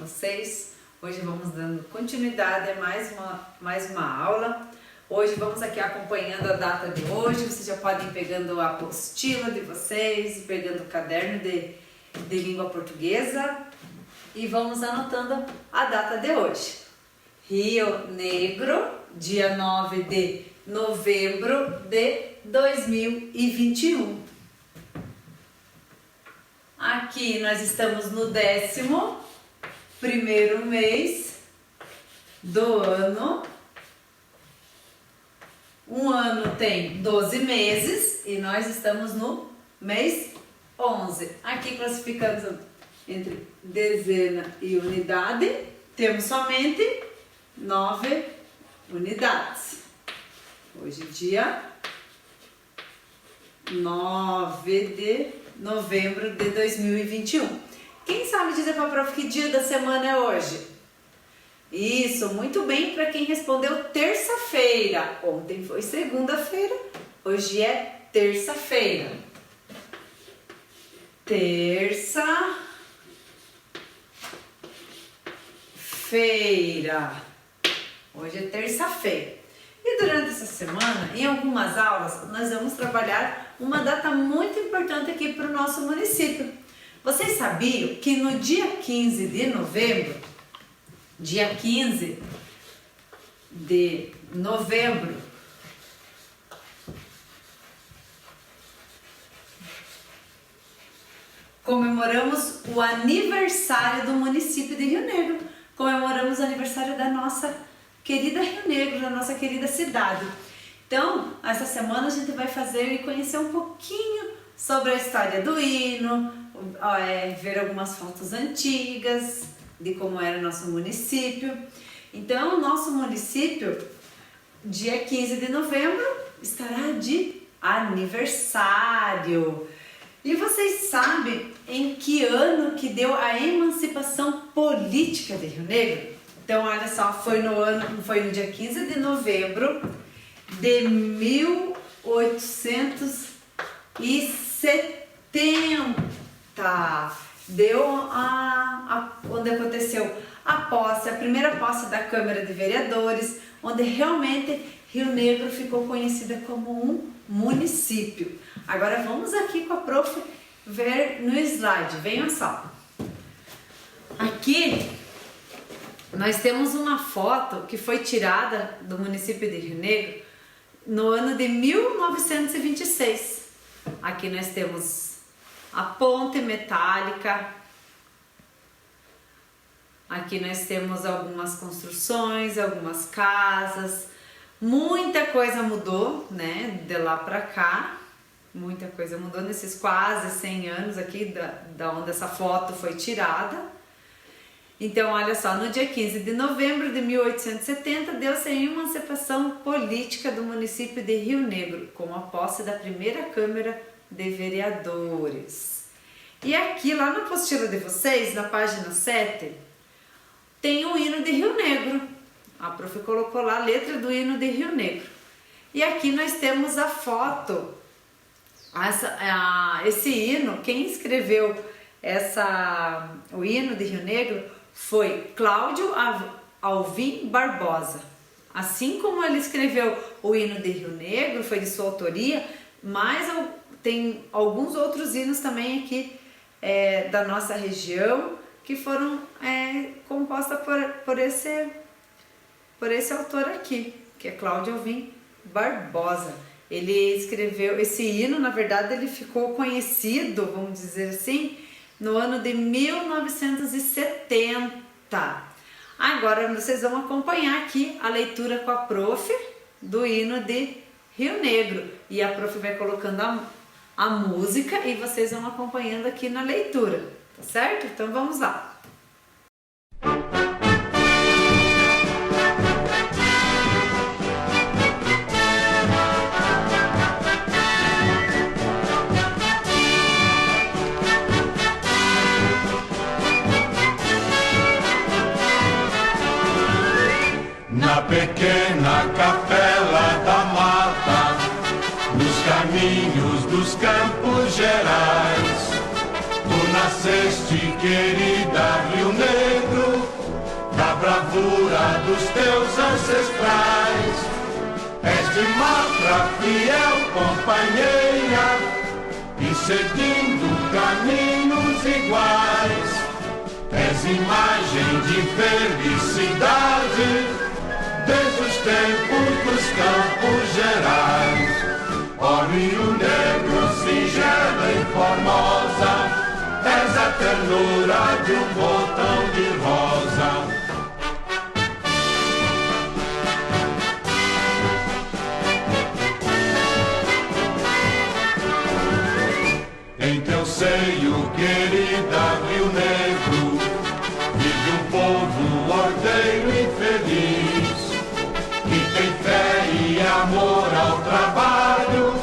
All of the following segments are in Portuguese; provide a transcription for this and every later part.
vocês. Hoje vamos dando continuidade a mais uma aula. Hoje vamos aqui acompanhando a data de hoje. Vocês já podem ir pegando a apostila de vocês, pegando o caderno de língua portuguesa e vamos anotando a data de hoje. Rio Negro, dia 9 de novembro de 2021. Aqui nós estamos no 11º mês do ano. Um ano tem 12 meses e nós estamos no mês 11. Aqui classificando entre dezena e unidade, temos somente 9 unidades. Hoje dia 9 de novembro de 2021. Quem sabe dizer para a prof que dia da semana é hoje? Isso, muito bem para quem respondeu terça-feira. Ontem foi segunda-feira, hoje é terça-feira. Terça-feira. Hoje é terça-feira. E durante essa semana, em algumas aulas, nós vamos trabalhar uma data muito importante aqui para o nosso município. Vocês sabiam que no dia 15 de novembro, dia 15 de novembro, comemoramos o aniversário do município de Rio Negro. Comemoramos o aniversário da nossa querida Rio Negro, da nossa querida cidade. Então, essa semana a gente vai fazer e conhecer um pouquinho sobre a história do hino, ver algumas fotos antigas de como era o nosso município. Então, o nosso município, dia 15 de novembro, estará de aniversário. E vocês sabem em que ano que deu a emancipação política de Rio Negro? Então, olha só, foi no dia 15 de novembro de 1870. Deu onde aconteceu a primeira posse da Câmara de Vereadores, onde realmente Rio Negro ficou conhecida como um município. Agora vamos aqui com a prof ver no slide, venham só. Aqui nós temos uma foto que foi tirada do município de Rio Negro no ano de 1926. Aqui nós temos a ponte metálica. Aqui nós temos algumas construções, algumas casas. Muita coisa mudou, né, de lá para cá. Muita coisa mudou nesses quase 100 anos aqui da onde essa foto foi tirada. Então, olha só, no dia 15 de novembro de 1870, deu-se a emancipação política do município de Rio Negro, com a posse da primeira Câmara de Vereadores. E aqui, lá na apostila de vocês, na página 7, tem o hino de Rio Negro. A prof colocou lá a letra do hino de Rio Negro. E aqui nós temos a foto. Esse hino, quem escreveu o hino de Rio Negro foi Cláudio Alvim Barbosa. Assim como ele escreveu o hino de Rio Negro, foi de sua autoria, mas tem alguns outros hinos também aqui da nossa região que foram compostas por esse autor aqui, que é Cláudio Alvim Barbosa. Ele escreveu esse hino, na verdade ele ficou conhecido, vamos dizer assim, no ano de 1970. Agora vocês vão acompanhar aqui a leitura com a prof do hino de Rio Negro. E a prof vai colocando a música e vocês vão acompanhando aqui na leitura, tá certo? Então vamos lá. Na pequena capela da mata, nos caminhos dos Campos Gerais, tu nasceste, querida Rio Negro, bravura dos teus ancestrais. És de Mafra, fiel companheira, e seguindo caminhos iguais. És imagem de felicidade, desde os tempos dos Campos Gerais. Ó Rio Negro, singela e formosa, és a ternura de um botão de rosa. Em teu seio, querida Rio Negro, vive um povo ordeiro e feliz, que tem fé e amor ao trabalho,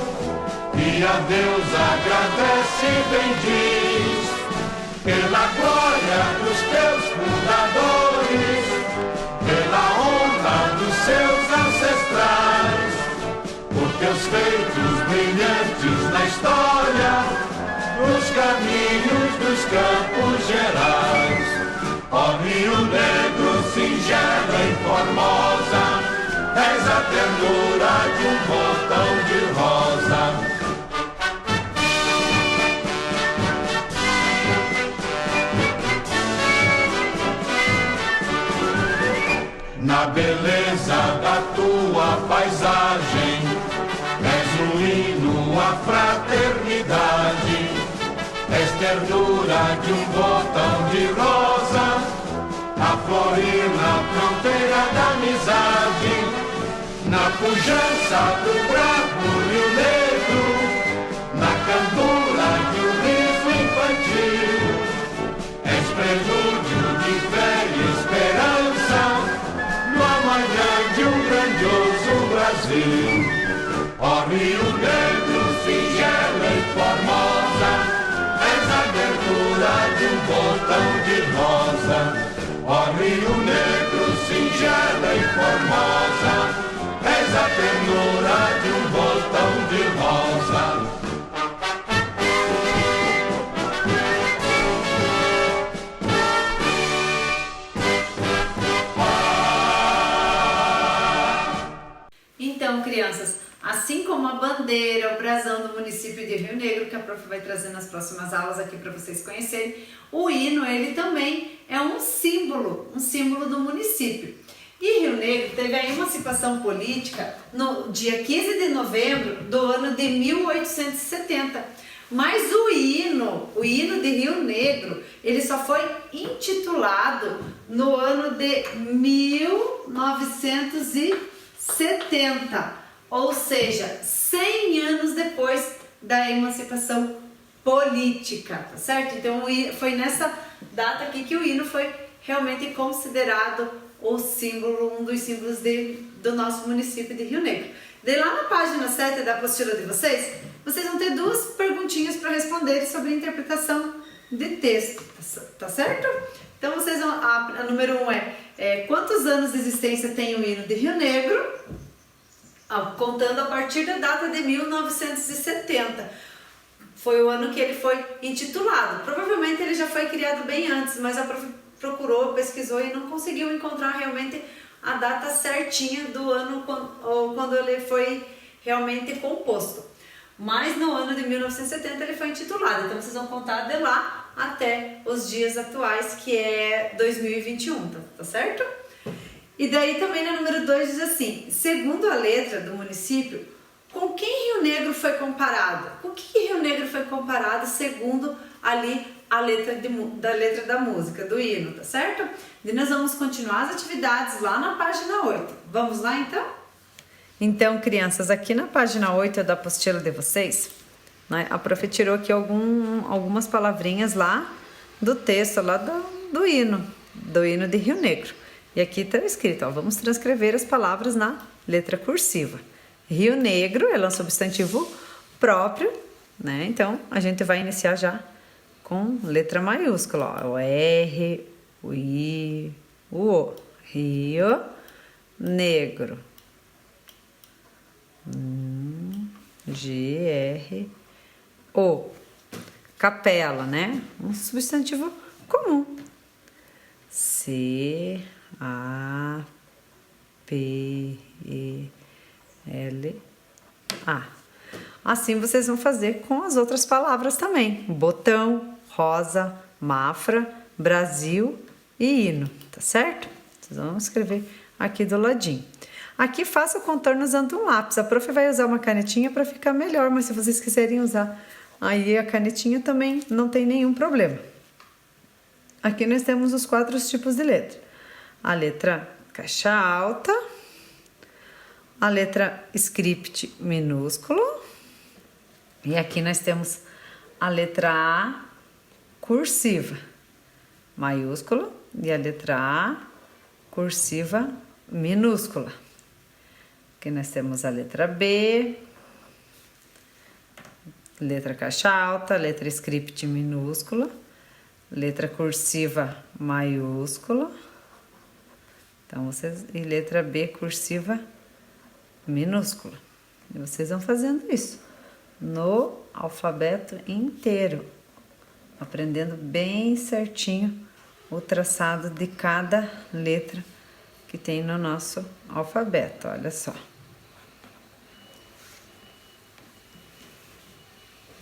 e a Deus agradece e bendiz. Pela glória dos teus fundadores, pela honra dos seus ancestrais, por teus feitos brilhantes na história, nos caminhos dos Campos Gerais. Ó Rio Negro, singela e formosa, és a ternura de um botão de rosa. Na beleza da tua paisagem, és um hino à fraternidade, és ternura de um botão de rosa, a florir na fronteira da amizade, na pujança do bravo Rio Negro, na candura de um riso infantil. És prelúdio de fé e esperança, no amanhã de um grandioso Brasil. Ó Rio Negro, singela e formosa, és a ternura de um botão de rosa. Ó Rio Negro, singela e formosa, és a ternura de um botão de rosa. Então, crianças, assim como a bandeira, o brasão do município de Rio Negro, que a prof vai trazer nas próximas aulas aqui para vocês conhecerem, o hino, ele também é um símbolo do município. E Rio Negro teve a emancipação política no dia 15 de novembro do ano de 1870. Mas o hino de Rio Negro, ele só foi intitulado no ano de 1970, ou seja, 100 anos depois da emancipação política, tá certo? Então foi nessa data aqui que o hino foi realmente considerado o símbolo, um dos símbolos do nosso município de Rio Negro. Daí lá na página 7 da apostila de vocês vão ter duas perguntinhas para responder sobre a interpretação de texto, tá certo? Então vocês vão, a número 1 é quantos anos de existência tem o hino de Rio Negro? Contando a partir da data de 1970. Foi o ano que ele foi intitulado. Provavelmente ele já foi criado bem antes, mas a prof procurou, pesquisou e não conseguiu encontrar realmente a data certinha do ano quando ele foi realmente composto. Mas no ano de 1970 ele foi intitulado. Então vocês vão contar de lá até os dias atuais, que é 2021, tá certo? E daí também no número 2 diz assim: segundo a letra do município, com quem Rio Negro foi comparado? Com que Rio Negro foi comparado segundo ali a letra da música, do hino, tá certo? E nós vamos continuar as atividades lá na página 8. Vamos lá então? Então, crianças, aqui na página 8 da apostila de vocês, né, a prof tirou aqui algumas palavrinhas lá do texto, lá do hino de Rio Negro. E aqui está escrito, ó, vamos transcrever as palavras na letra cursiva. Rio Negro, ela é um substantivo próprio, né? Então, a gente vai iniciar já com letra maiúscula, ó, o R, o I, o O. Rio Negro. G-R-O. Capela, né? Um substantivo comum. C-A-P-E-L-A. A, P, E, L, A. Assim vocês vão fazer com as outras palavras também. Botão, rosa, Mafra, Brasil e hino, tá certo? Vocês vão escrever aqui do ladinho. Aqui faça o contorno usando um lápis. A prof vai usar uma canetinha para ficar melhor, mas se vocês quiserem usar aí a canetinha também não tem nenhum problema. Aqui nós temos os 4 tipos de letra. A letra caixa alta, a letra script minúsculo, e aqui nós temos a letra A cursiva maiúscula e a letra A cursiva minúscula. Aqui nós temos a letra B, letra caixa alta, letra script minúscula, letra cursiva maiúscula. Então e letra B cursiva minúscula. E vocês vão fazendo isso no alfabeto inteiro, aprendendo bem certinho o traçado de cada letra que tem no nosso alfabeto. Olha só.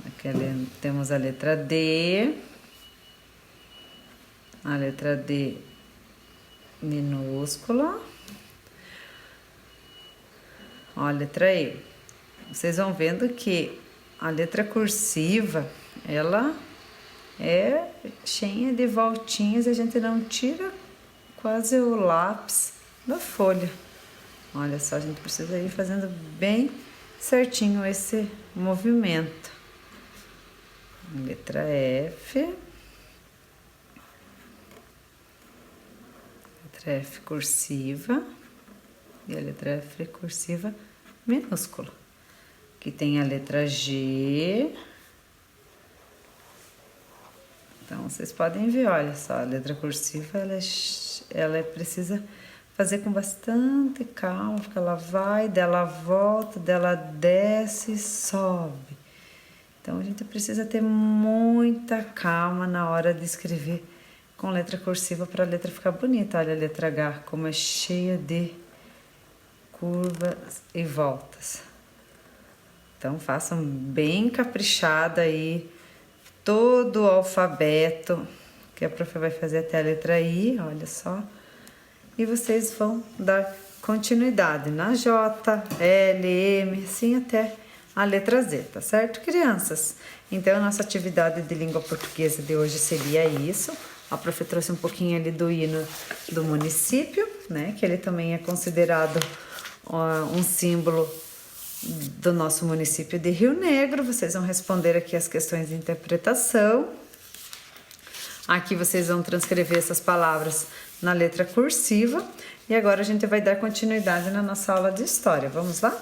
Aqui temos a letra D, a letra D minúscula. Ó, a letra E. Vocês vão vendo que a letra cursiva, ela é cheia de voltinhas, a gente não tira quase o lápis da folha. Olha só, a gente precisa ir fazendo bem certinho esse movimento. Letra F. Letra F cursiva. E a letra F cursiva minúscula. Aqui tem a letra G. Então, vocês podem ver, olha só, a letra cursiva, ela precisa fazer com bastante calma, porque ela vai, dela volta, dela desce e sobe. Então, a gente precisa ter muita calma na hora de escrever com letra cursiva para a letra ficar bonita. Olha a letra H, como é cheia de curvas e voltas. Então, façam bem caprichada aí todo o alfabeto, que a prof vai fazer até a letra I, olha só. E vocês vão dar continuidade na J, L, M, assim até a letra Z, tá certo, crianças? Então, a nossa atividade de língua portuguesa de hoje seria isso. A prof trouxe um pouquinho ali do hino do município, né? Que ele também é considerado um símbolo do nosso município de Rio Negro. Vocês vão responder aqui as questões de interpretação. Aqui vocês vão transcrever essas palavras na letra cursiva. E agora a gente vai dar continuidade na nossa aula de história. Vamos lá?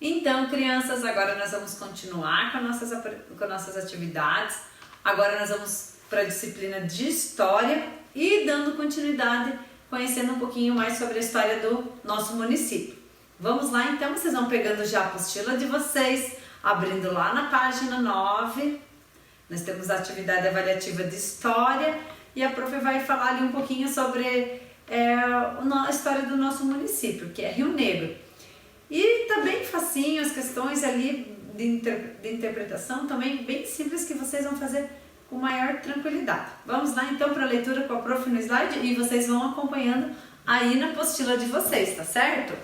Então, crianças, agora nós vamos continuar com nossas atividades. Agora nós vamos para a disciplina de História e dando continuidade, conhecendo um pouquinho mais sobre a história do nosso município. Vamos lá, então, vocês vão pegando já a apostila de vocês, abrindo lá na página 9. Nós temos a atividade avaliativa de História e a prof vai falar ali um pouquinho sobre a história do nosso município, que é Rio Negro. E tá bem facinho as questões ali de interpretação, também bem simples, que vocês vão fazer com maior tranquilidade. Vamos lá então para a leitura com a prof no slide e vocês vão acompanhando aí na apostila de vocês, tá certo?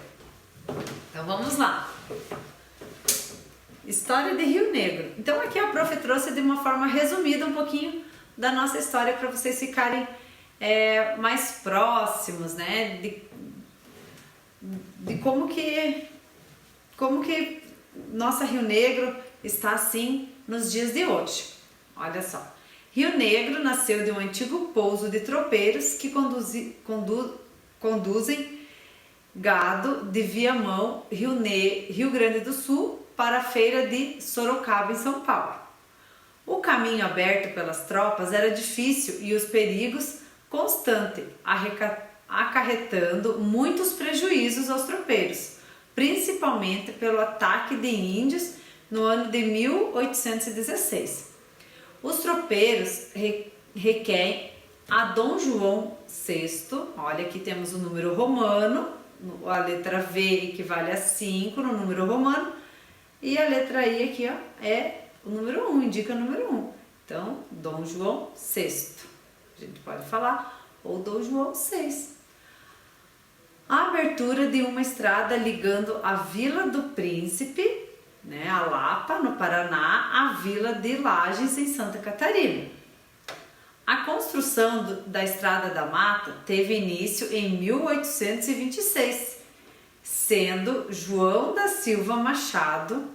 Então vamos lá. História de Rio Negro. Então aqui a prof trouxe de uma forma resumida um pouquinho da nossa história para vocês ficarem mais próximos, né? De como que nossa Rio Negro está assim nos dias de hoje. Olha só. Rio Negro nasceu de um antigo pouso de tropeiros que conduzem gado de Viamão, Rio Grande do Sul, para a feira de Sorocaba, em São Paulo. O caminho aberto pelas tropas era difícil e os perigos constantes, acarretando muitos prejuízos aos tropeiros. principalmente pelo ataque de índios no ano de 1816. Os tropeiros requerem a Dom João VI, olha aqui temos o número romano, a letra V equivale a 5 no número romano, e a letra I aqui ó, é o número 1, indica o número 1. Então, Dom João VI, a gente pode falar, ou Dom João VI. A abertura de uma estrada ligando a Vila do Príncipe, né, a Lapa, no Paraná, à Vila de Lages, em Santa Catarina. A construção da Estrada da Mata teve início em 1826, sendo João da Silva Machado,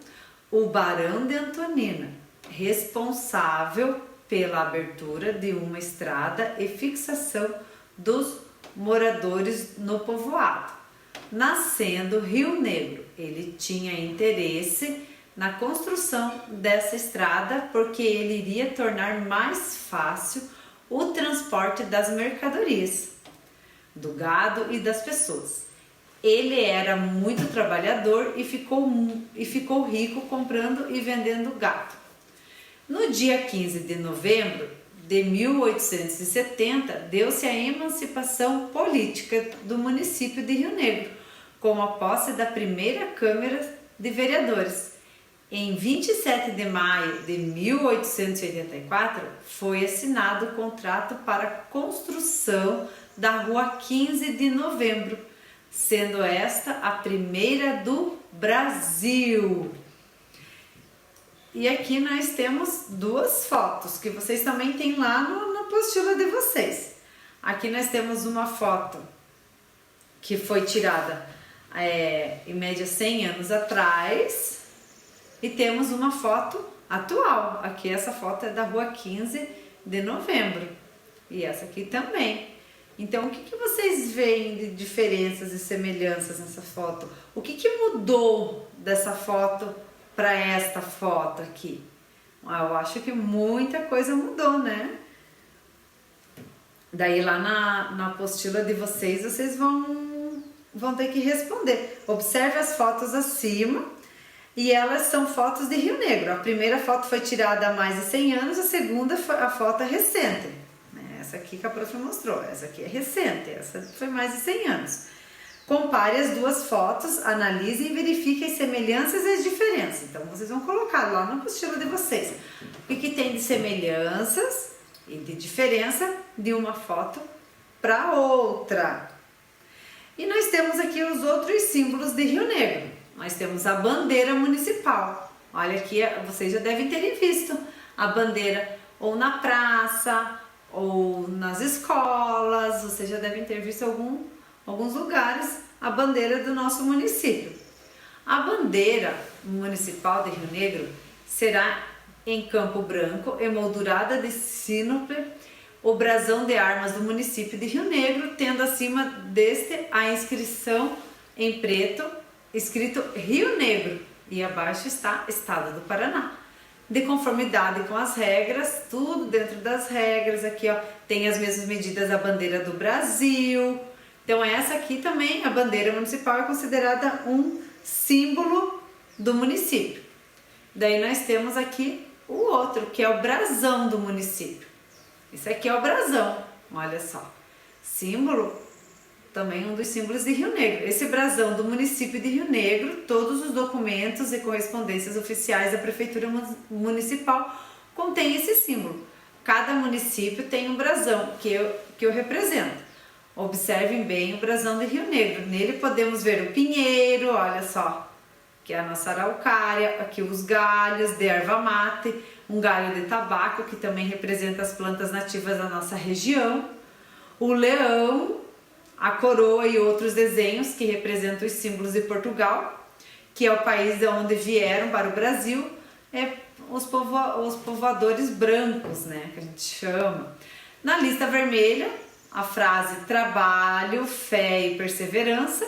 o Barão de Antonina, responsável pela abertura de uma estrada e fixação dos moradores no povoado. Nascendo Rio Negro, ele tinha interesse na construção dessa estrada porque ele iria tornar mais fácil o transporte das mercadorias, do gado e das pessoas. Ele era muito trabalhador e ficou rico comprando e vendendo gado. No dia 15 de novembro de 1870, deu-se a emancipação política do município de Rio Negro, com a posse da primeira Câmara de Vereadores. Em 27 de maio de 1884, foi assinado o contrato para a construção da Rua 15 de Novembro, sendo esta a primeira do Brasil. E aqui nós temos duas fotos, que vocês também têm lá na apostila de vocês. Aqui nós temos uma foto que foi tirada em média 100 anos atrás, e temos uma foto atual. Aqui essa foto é da Rua 15 de Novembro, e essa aqui também. Então, o que vocês veem de diferenças e semelhanças nessa foto? O que mudou dessa foto para esta foto aqui? Eu acho que muita coisa mudou, né? Daí lá na apostila de vocês vão ter que responder. Observe as fotos acima, e elas são fotos de Rio Negro. A primeira foto foi tirada há mais de 100 anos, a segunda a foto é recente. Essa aqui que a prof mostrou, essa aqui é recente, essa foi mais de 100 anos. Compare as duas fotos, analise e verifique as semelhanças e as diferenças. Então, vocês vão colocar lá na apostila de vocês o que tem de semelhanças e de diferença de uma foto para outra. E nós temos aqui os outros símbolos de Rio Negro. Nós temos a bandeira municipal. Olha aqui, vocês já devem ter visto a bandeira ou na praça ou nas escolas. Vocês já devem ter visto em alguns lugares a bandeira do nosso município. A bandeira municipal de Rio Negro será em campo branco, emoldurada de sínople, o brasão de armas do município de Rio Negro, tendo acima deste a inscrição em preto, escrito Rio Negro, e abaixo está Estado do Paraná. De conformidade com as regras, tudo dentro das regras. Aqui ó, tem as mesmas medidas da bandeira do Brasil. Então essa aqui também, a bandeira municipal, é considerada um símbolo do município. Daí nós temos aqui o outro, que é o brasão do município. Esse aqui é o brasão, olha só. Símbolo, também um dos símbolos de Rio Negro. Esse brasão do município de Rio Negro, todos os documentos e correspondências oficiais da Prefeitura Municipal contêm esse símbolo. Cada município tem um brasão que eu represento. Observem bem o brasão de Rio Negro. Nele podemos ver o pinheiro, olha só, que é a nossa araucária, aqui os galhos de erva mate, um galho de tabaco, que também representa as plantas nativas da nossa região, o leão, a coroa e outros desenhos que representam os símbolos de Portugal, que é o país de onde vieram para o Brasil, os povoadores brancos, né, que a gente chama. Na lista vermelha, a frase trabalho, fé e perseverança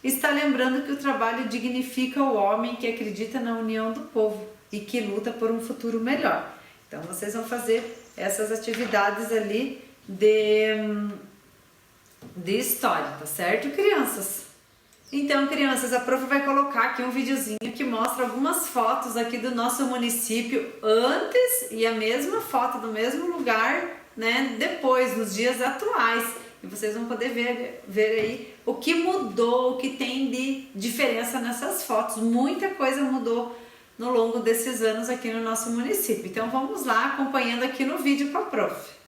está lembrando que o trabalho dignifica o homem que acredita na união do povo e que luta por um futuro melhor. Então vocês vão fazer essas atividades ali de história, tá certo, crianças? Então, crianças, a prof vai colocar aqui um videozinho que mostra algumas fotos aqui do nosso município antes e a mesma foto do mesmo lugar, né, depois, nos dias atuais. E vocês vão poder ver aí o que mudou, o que tem de diferença nessas fotos. Muita coisa mudou no longo desses anos aqui no nosso município. Então vamos lá, acompanhando aqui no vídeo com a prof.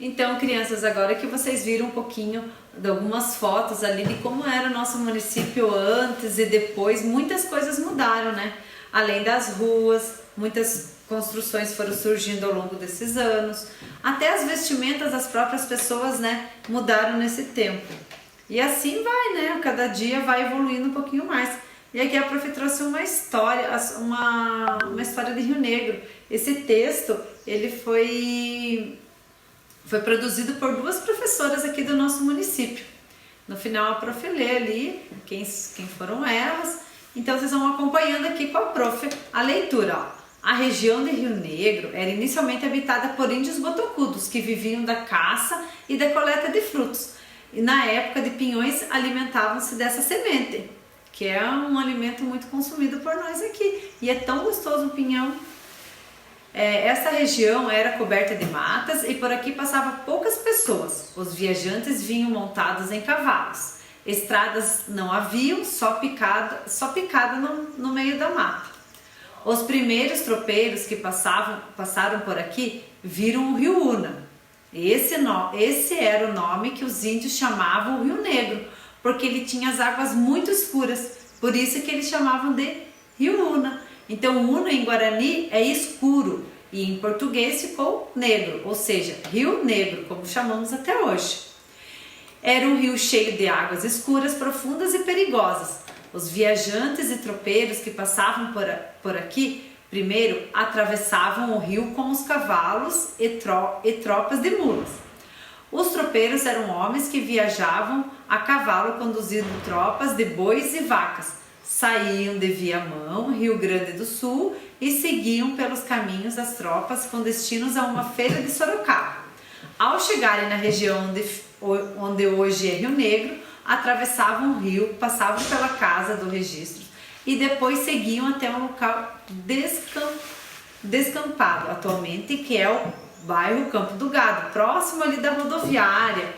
Então, crianças, agora que vocês viram um pouquinho de algumas fotos ali de como era o nosso município antes e depois, muitas coisas mudaram, né? Além das ruas, muitas construções foram surgindo ao longo desses anos, até as vestimentas das próprias pessoas, né, mudaram nesse tempo. E assim vai, né? Cada dia vai evoluindo um pouquinho mais. E aqui a prof trouxe uma história, uma história de Rio Negro. Esse texto, ele foi produzido por 2 professoras aqui do nosso município. No final a prof lê ali quem foram elas. Então vocês vão acompanhando aqui com a prof a leitura. Ó. A região de Rio Negro era inicialmente habitada por índios botocudos que viviam da caça e da coleta de frutos. E na época de pinhões alimentavam-se dessa semente, que é um alimento muito consumido por nós aqui. E é tão gostoso o pinhão. Essa região era coberta de matas e por aqui passavam poucas pessoas. Os viajantes vinham montados em cavalos. Estradas não haviam, só picada no meio da mata. Os primeiros tropeiros que passaram por aqui viram o rio Una. Esse era o nome que os índios chamavam o Rio Negro, porque ele tinha as águas muito escuras, por isso que eles chamavam de Rio Una. Então, Una em Guarani é escuro e em português ficou negro, ou seja, Rio Negro, como chamamos até hoje. Era um rio cheio de águas escuras, profundas e perigosas. Os viajantes e tropeiros que passavam por aqui, primeiro atravessavam o rio com os cavalos e tropas de mulas. Os tropeiros eram homens que viajavam a cavalo conduzindo tropas de bois e vacas. Saíam de Viamão, Rio Grande do Sul, e seguiam pelos caminhos das tropas com destinos a uma feira de Sorocaba. Ao chegarem na região onde hoje é Rio Negro, atravessavam o rio, passavam pela casa do registro e depois seguiam até um local descampado atualmente, que é o bairro Campo do Gado, próximo ali da rodoviária.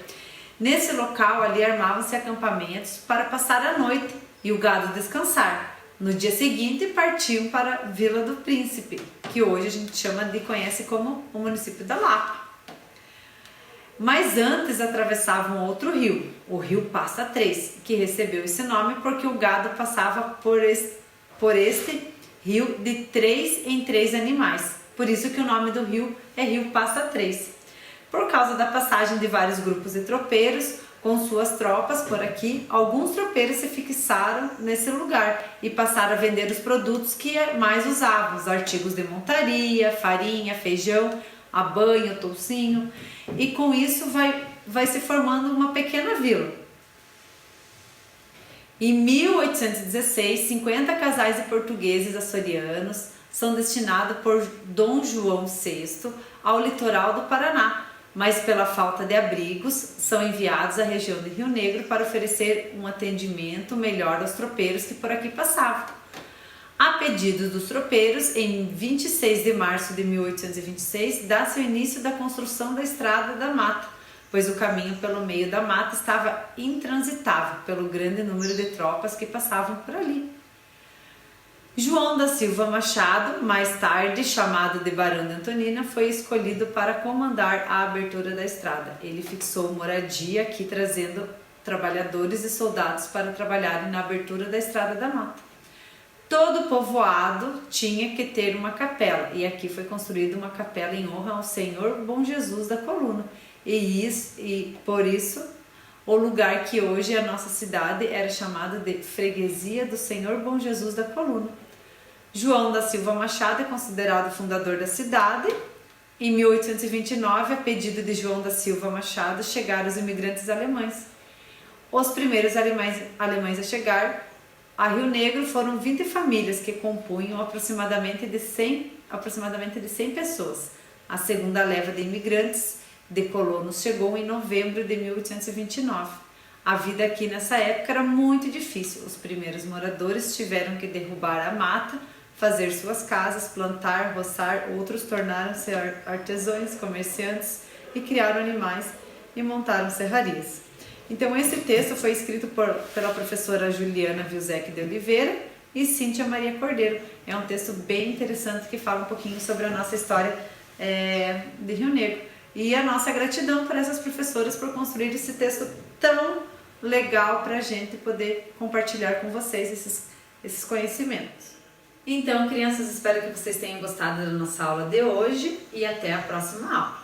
Nesse local ali armavam-se acampamentos para passar a noite e o gado descansar. No dia seguinte partiam para Vila do Príncipe, que hoje a gente conhece como o município da Lapa. Mas antes atravessavam outro rio, o rio Passa Três, que recebeu esse nome porque o gado passava por este rio de 3 em 3 animais. Por isso que o nome do rio é Rio Passa Três. Por causa da passagem de vários grupos de tropeiros com suas tropas por aqui, alguns tropeiros se fixaram nesse lugar e passaram a vender os produtos que mais usavam, os artigos de montaria, farinha, feijão, a banha, toucinho, e com isso vai se formando uma pequena vila. Em 1816, 50 casais de portugueses açorianos são destinados por Dom João VI ao litoral do Paraná, mas pela falta de abrigos são enviados à região de Rio Negro para oferecer um atendimento melhor aos tropeiros que por aqui passavam. A pedido dos tropeiros, em 26 de março de 1826, dá-se o início da construção da Estrada da Mata, pois o caminho pelo meio da mata estava intransitável pelo grande número de tropas que passavam por ali. João da Silva Machado, mais tarde chamado de Barão de Antonina, foi escolhido para comandar a abertura da estrada. Ele fixou moradia aqui, trazendo trabalhadores e soldados para trabalharem na abertura da Estrada da Mata. Todo povoado tinha que ter uma capela, e aqui foi construída uma capela em honra ao Senhor Bom Jesus da Coluna. E por isso, o lugar que hoje é a nossa cidade era chamado de Freguesia do Senhor Bom Jesus da Coluna. João da Silva Machado é considerado fundador da cidade. Em 1829, a pedido de João da Silva Machado, chegaram os imigrantes alemães. Os primeiros alemães a chegar a Rio Negro foram 20 famílias que compunham aproximadamente de 100 pessoas. A segunda leva de imigrantes de colonos chegou em novembro de 1829. A vida aqui nessa época era muito difícil. Os primeiros moradores tiveram que derrubar a mata, fazer suas casas, plantar, roçar, outros tornaram-se artesãos, comerciantes e criaram animais e montaram serrarias. Então esse texto foi escrito pela professora Juliana Vilzec de Oliveira e Cíntia Maria Cordeiro. É um texto bem interessante que fala um pouquinho sobre a nossa história de Rio Negro. E a nossa gratidão por essas professoras por construir esse texto tão legal para a gente poder compartilhar com vocês esses conhecimentos. Então, crianças, espero que vocês tenham gostado da nossa aula de hoje e até a próxima aula.